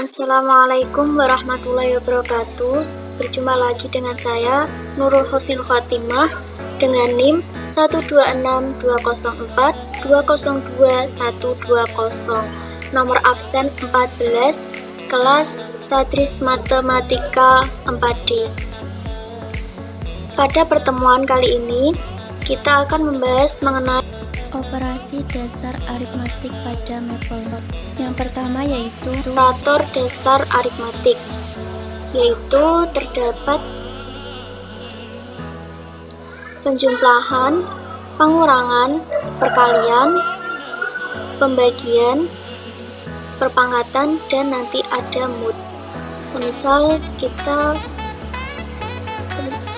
Assalamualaikum warahmatullahi wabarakatuh. Berjumpa lagi dengan saya, Nurul Husnul Khotimah, dengan NIM 1262042021120, nomor absen 14, kelas Tadris Matematika 4D. Pada pertemuan kali ini, kita akan membahas mengenai operasi dasar aritmatik pada Maple. Yang pertama yaitu operator dasar aritmatik, yaitu terdapat penjumlahan, pengurangan, perkalian, pembagian, perpangkatan, dan nanti ada mod. Semisal kita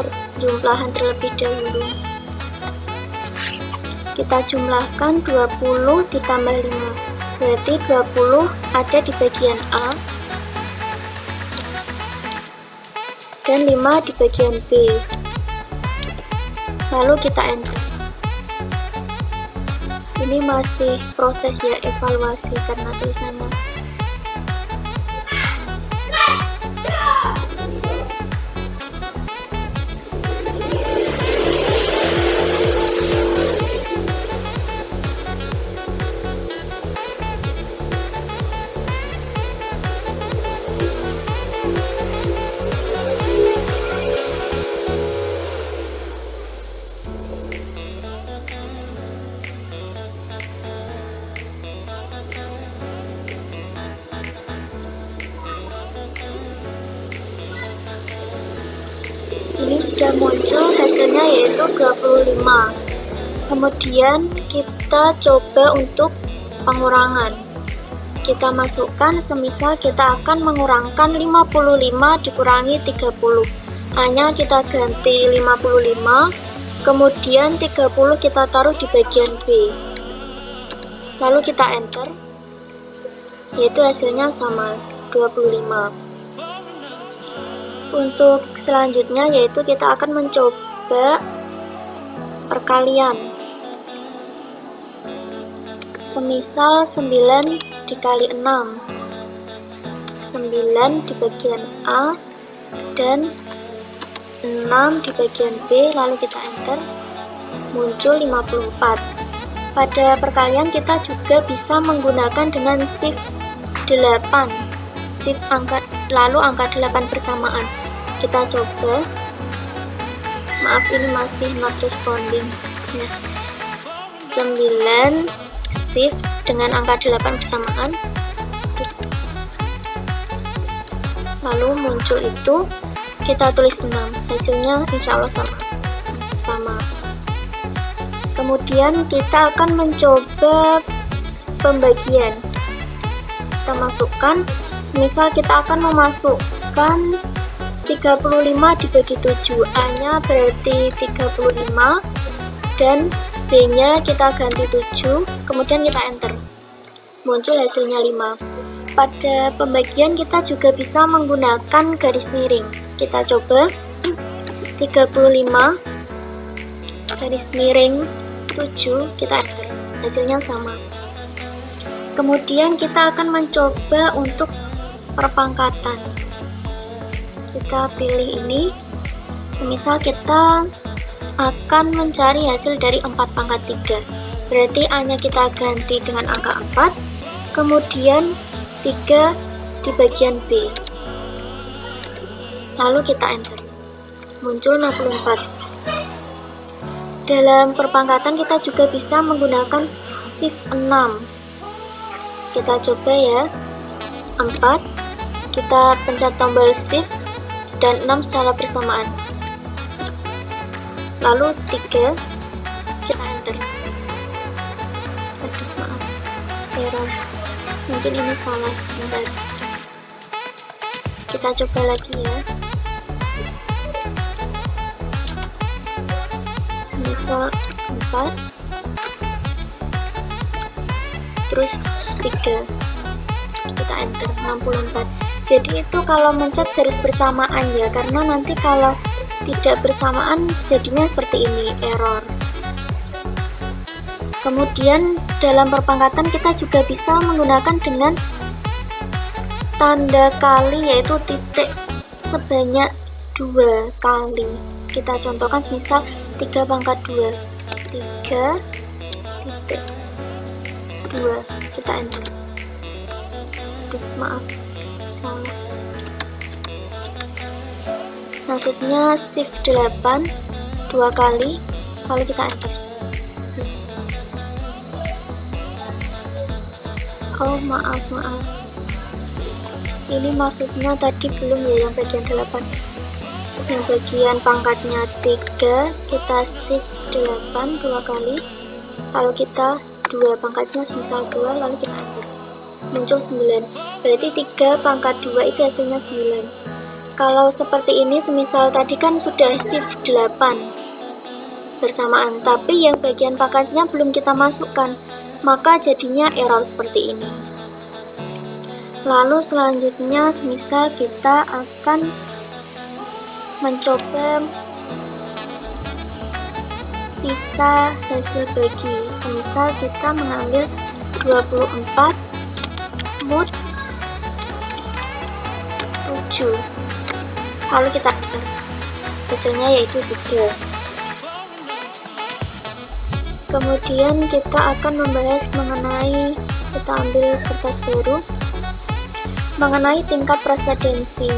perjumlahan terlebih dahulu. Kita jumlahkan 20 ditambah 5, berarti 20 ada di bagian A dan 5 di bagian B. Lalu kita enter. Ini masih proses ya, evaluasi karena tulisannya. Ini sudah muncul hasilnya, yaitu 25. Kemudian kita coba untuk pengurangan. Kita masukkan, semisal kita akan mengurangkan 55 dikurangi 30. Hanya kita ganti 55, kemudian 30 kita taruh di bagian B. Lalu kita enter, yaitu hasilnya sama, 25. Untuk selanjutnya yaitu kita akan mencoba perkalian. Semisal 9 dikali 6, 9 di bagian A dan 6 di bagian B, lalu kita enter, muncul 54. Pada perkalian kita juga bisa menggunakan dengan shift 8, shift lalu angka 8 bersamaan. Kita coba, maaf ini masih not responding ya. 9 shift dengan angka 8 bersamaan, lalu muncul itu, kita tulis 6, hasilnya insya Allah sama. Kemudian kita akan mencoba pembagian. Kita masukkan, semisal kita akan memasukkan 35 dibagi 7, A-nya berarti 35 dan B-nya kita ganti 7, kemudian kita enter, muncul hasilnya 5. Pada pembagian kita juga bisa menggunakan garis miring. Kita coba 35 garis miring 7, kita enter, hasilnya sama. Kemudian kita akan mencoba untuk perpangkatan. Kita pilih ini, semisal kita akan mencari hasil dari 4 pangkat 3, berarti A-nya kita ganti dengan angka 4, kemudian 3 di bagian B, lalu kita enter, muncul 64. Dalam perpangkatan kita juga bisa menggunakan shift 6. Kita coba ya, 4, kita pencet tombol shift dan 6 secara bersamaan, lalu 3, kita enter. Aduh maaf, error, mungkin ini salah, sebentar. Kita coba lagi ya, semisal 4 terus 3, kita enter, 64. Jadi itu kalau mencet harus bersamaan ya, karena nanti kalau tidak bersamaan jadinya seperti ini, error. Kemudian dalam perpangkatan kita juga bisa menggunakan dengan tanda kali yaitu titik sebanyak 2 kali. Kita contohkan semisal 3 pangkat 2, 3 titik 2, kita enter. Maaf, salah. Maksudnya shift 8 2 kali, lalu kita enter. Oh maaf, ini maksudnya tadi belum ya yang bagian 8. Yang bagian pangkatnya 3, kita shift 8 2 kali, lalu kita 2 pangkatnya semisal 2, lalu kita enter. Muncul 9. Berarti 3 pangkat 2 itu hasilnya 9. Kalau seperti ini semisal tadi kan sudah shift 8 bersamaan, tapi yang bagian pangkatnya belum kita masukkan, maka jadinya error seperti ini. Lalu selanjutnya semisal kita akan mencoba sisa hasil bagi. Semisal kita mengambil 24 mod 7, lalu kita enter. Hasilnya yaitu 3. Kemudian kita akan membahas mengenai, kita ambil kertas baru, mengenai tingkat presidensi.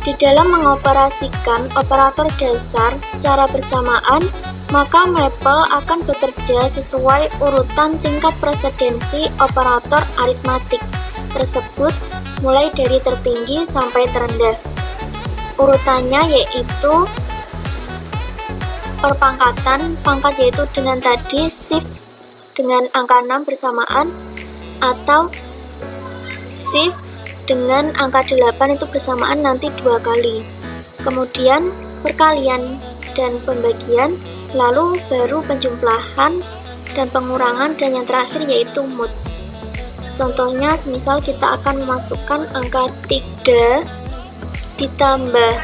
Di dalam mengoperasikan operator dasar secara bersamaan, maka Maple akan bekerja sesuai urutan tingkat presidensi operator aritmatik tersebut mulai dari tertinggi sampai terendah. Urutannya yaitu perpangkatan, pangkat yaitu dengan tadi shift dengan angka 6 bersamaan, atau shift dengan angka 8 itu bersamaan nanti 2 kali. Kemudian perkalian dan pembagian, lalu baru penjumlahan dan pengurangan, dan yang terakhir yaitu mod. Contohnya semisal kita akan memasukkan angka 3 ditambah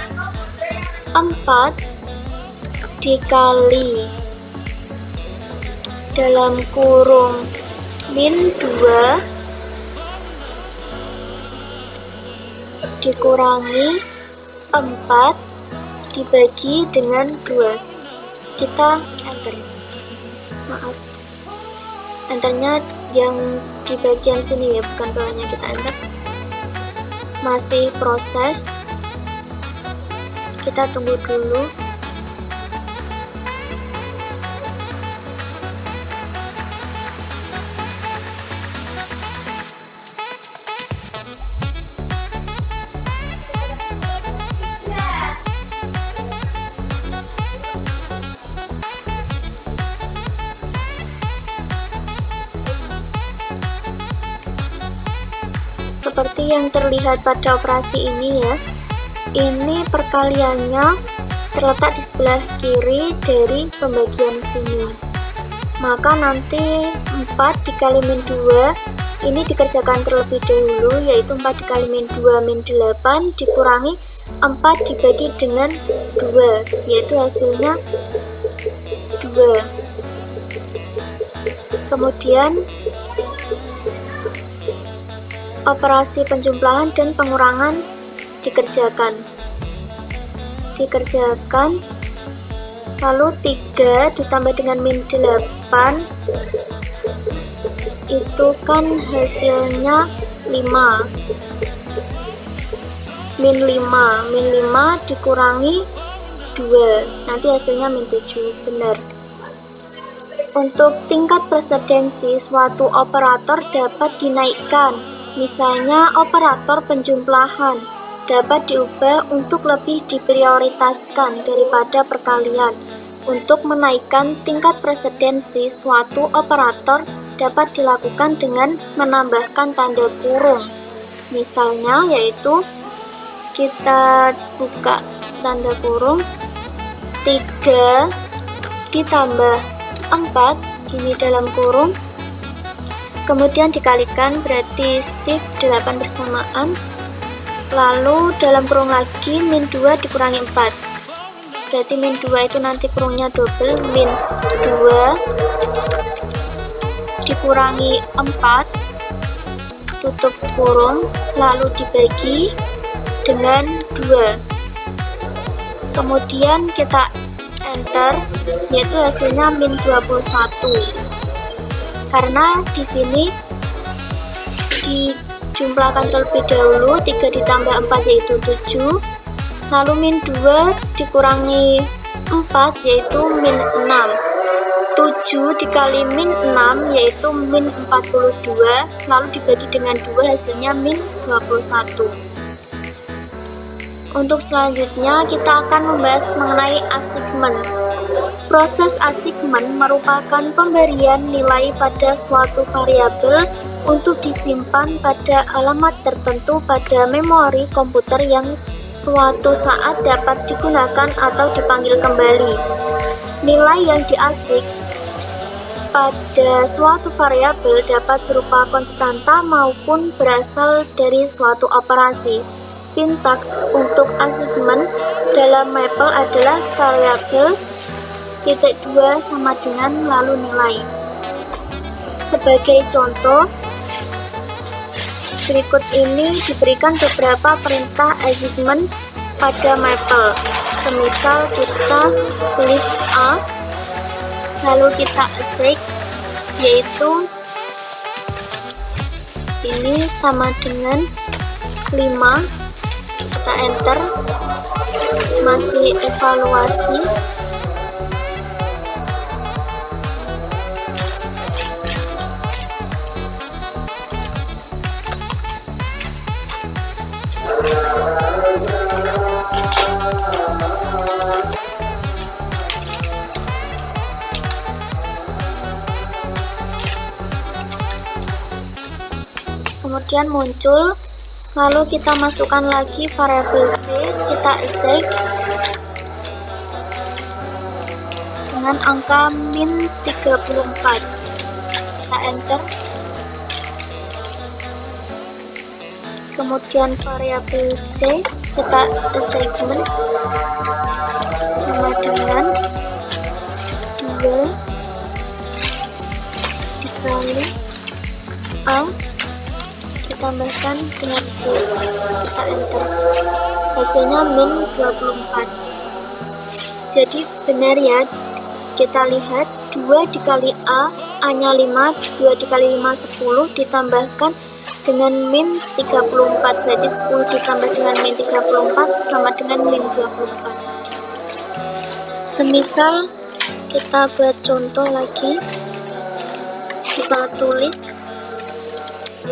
4 dikali dalam kurung min 2 dikurangi 4 dibagi dengan 2. Kita enter. Maaf, enternya yang di bagian sini ya, bukan bawahnya. Kita enter. Masih proses, kita tunggu dulu. Seperti yang terlihat pada operasi ini ya, ini perkaliannya terletak di sebelah kiri dari pembagian sini. Maka nanti 4 dikali min 2 ini dikerjakan terlebih dahulu, yaitu 4 dikali min 2 min 8 dikurangi 4 dibagi dengan 2, yaitu hasilnya 2. Kemudian operasi penjumlahan dan pengurangan dikerjakan, lalu 3 ditambah dengan min 8 itu kan hasilnya 5, min 5 dikurangi 2, nanti hasilnya min 7, benar. Untuk tingkat presidensi suatu operator dapat dinaikkan. Misalnya operator penjumlahan dapat diubah untuk lebih diprioritaskan daripada perkalian. Untuk menaikkan tingkat presidensi suatu operator dapat dilakukan dengan menambahkan tanda kurung. Misalnya yaitu kita buka tanda kurung 3 ditambah 4 gini dalam kurung, kemudian dikalikan berarti shift 8 bersamaan, lalu dalam kurung lagi min 2 dikurangi 4, berarti min 2 itu nanti kurungnya double, min 2 dikurangi 4 tutup kurung, lalu dibagi dengan 2. Kemudian kita enter, yaitu hasilnya min 21. Karena di sini dijumlahkan terlebih dahulu, 3 ditambah 4 yaitu 7, lalu min 2 dikurangi 4 yaitu min 6. 7 dikali min 6 yaitu min 42, lalu dibagi dengan 2 hasilnya min 21. Untuk selanjutnya kita akan membahas mengenai assignment. Proses assignment merupakan pemberian nilai pada suatu variabel untuk disimpan pada alamat tertentu pada memori komputer yang suatu saat dapat digunakan atau dipanggil kembali. Nilai yang diasik pada suatu variabel dapat berupa konstanta maupun berasal dari suatu operasi. Sintaks untuk assignment dalam Maple adalah variabel (2) sama dengan lalu nilai. Sebagai contoh, berikut ini diberikan beberapa perintah assignment pada Maple. Semisal kita tulis A, lalu kita assign, yaitu ini sama dengan 5, kita enter, masih evaluasi, kemudian muncul, lalu kita masukkan lagi variabel B, kita assign dengan angka min 34, kita enter, kemudian variabel C kita assignment sama dengan 2 dikali A ditambahkan dengan B, kita enter, hasilnya min 24. Jadi benar ya, kita lihat 2 dikali A nya 5, 2 dikali 5 10 ditambahkan dengan min 34, berarti 10 ditambah dengan min 34 sama dengan min 24. Semisal kita buat contoh lagi, kita tulis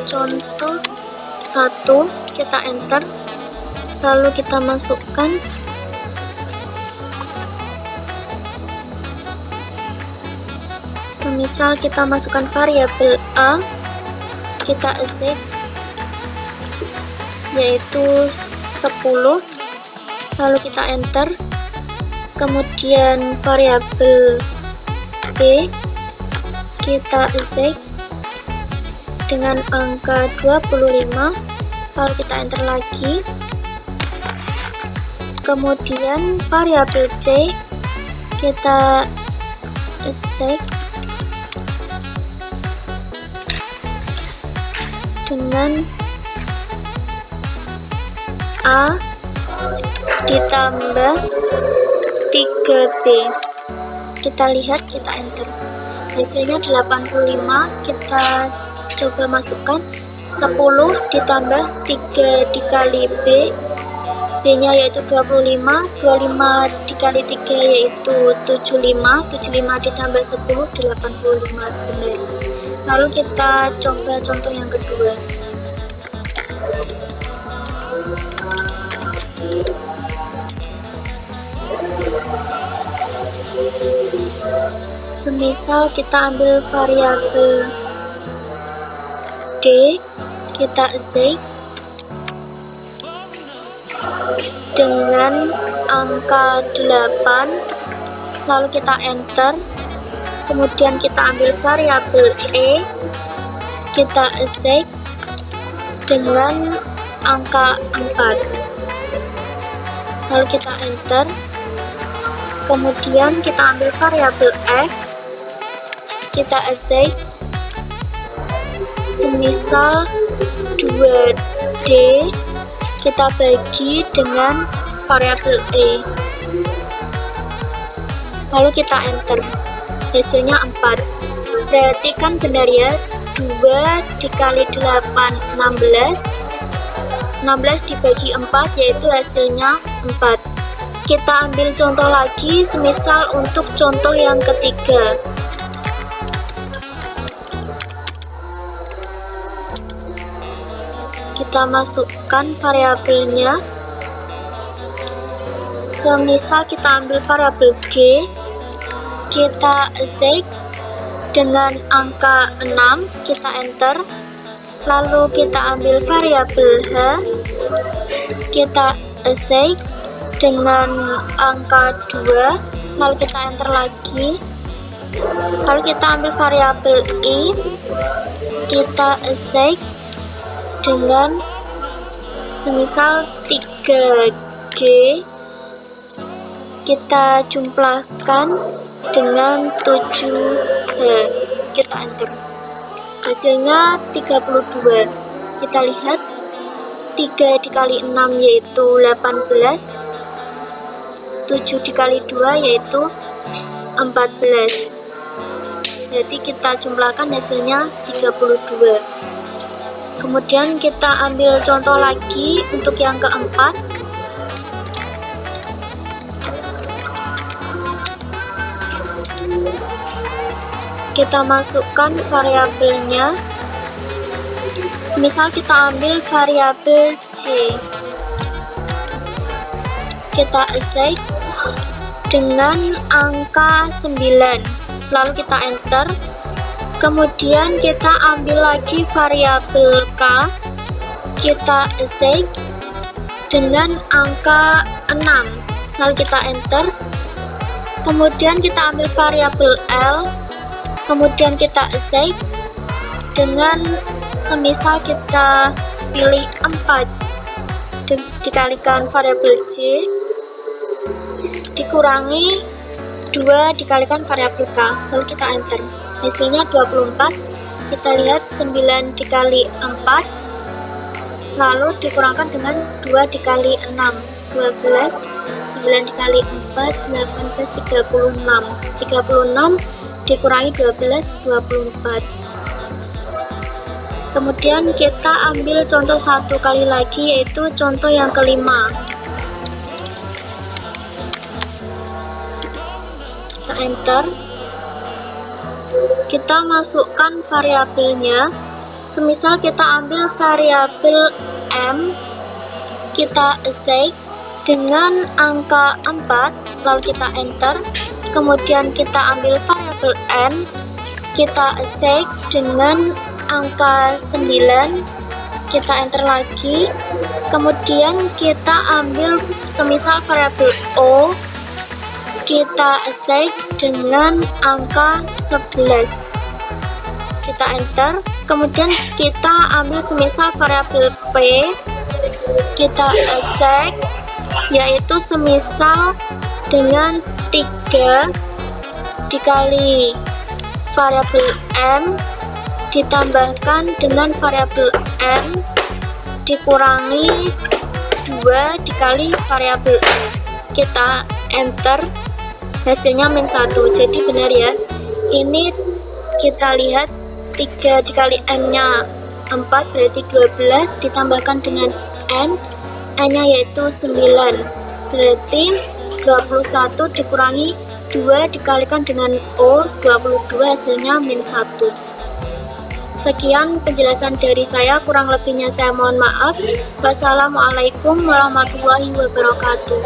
contoh 1, kita enter, lalu kita masukkan semisal kita masukkan variabel A, kita assign yaitu 10, lalu kita enter, kemudian variabel B kita assign dengan angka 25, lalu kita enter lagi, kemudian variabel C kita assign dengan A ditambah 3B, kita lihat, kita enter, hasilnya 85, kita coba masukkan 10 ditambah 3 dikali B, B nya yaitu 25, 25 dikali 3 yaitu 75, 75 ditambah 10 85, benar. Lalu kita coba contoh yang kedua. Semisal kita ambil variabel D, kita assign dengan angka 8, lalu kita enter, kemudian kita ambil variabel E, kita assign dengan angka 4, lalu kita enter, kemudian kita ambil variabel F, kita assign semisal 2D kita bagi dengan variabel E, lalu kita enter, hasilnya 4. Berarti kan benar ya, 2 dikali 8 16, 16 dibagi 4 yaitu hasilnya 4. Kita ambil contoh lagi, semisal untuk contoh yang ketiga. Kita masukkan variabelnya. Semisal kita ambil variabel G, kita assign dengan angka 6, kita enter. Lalu kita ambil variabel H, kita assign dengan angka 2, lalu kita enter lagi. Lalu kita ambil variabel I, kita assign dengan semisal 3G, kita jumlahkan dengan 7H, kita enter, hasilnya 32. Kita lihat 3 dikali 6 yaitu 18, 7 dikali 2 yaitu 14, berarti kita jumlahkan hasilnya 32. Kemudian kita ambil contoh lagi untuk yang keempat. Kita masukkan variabelnya. Semisal kita ambil variabel C, kita assign dengan angka 9, lalu kita enter. Kemudian kita ambil lagi variabel K, kita assign dengan angka 6, lalu kita enter. Kemudian kita ambil variabel L, kemudian kita assign dengan semisal kita pilih 4 dikalikan variabel J dikurangi 2 dikalikan variabel K, lalu kita enter, hasilnya 24. Kita lihat 9 dikali 4 lalu dikurangkan dengan 2 dikali 6, 12, 9 dikali 4 18, 36 dikurangi 12, 24. Kemudian kita ambil contoh satu kali lagi, yaitu contoh yang kelima. Kita enter. Kita masukkan variabelnya. Semisal kita ambil variabel M, kita assign dengan angka 4, lalu kita enter. Kemudian kita ambil variabel N, kita assign dengan angka 9, kita enter lagi. Kemudian kita ambil semisal variabel O, kita assign dengan angka 11, kita enter. Kemudian kita ambil semisal variabel P, kita assign yaitu semisal dengan 3 dikali variabel M ditambahkan dengan variabel N dikurangi 2 dikali variabel N, kita enter, hasilnya -1. Jadi benar ya, ini kita lihat 3 dikali N nya 4 berarti 12 ditambahkan dengan N nya yaitu 9, berarti 21 dikurangi 2 dikalikan dengan O, 22, hasilnya -1. Sekian penjelasan dari saya, kurang lebihnya saya mohon maaf. Wassalamualaikum warahmatullahi wabarakatuh.